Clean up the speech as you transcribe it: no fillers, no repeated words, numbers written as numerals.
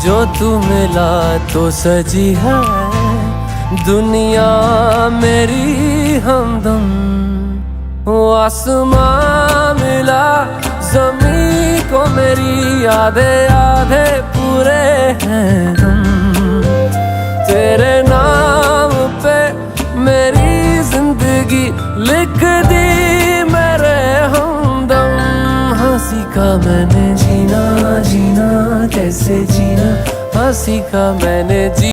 जो तू मिला तो सजी है दुनिया मेरी हमदम। वो आसमां मिला ज़मीं को मेरी आधे आधे पूरे हैं हम। तेरे नाम पे मेरी जिंदगी लिख दी मेरे हमदम। हाँ सीखा मैंने जीना, जीना कैसे जीना, हाँ सीखा मैंने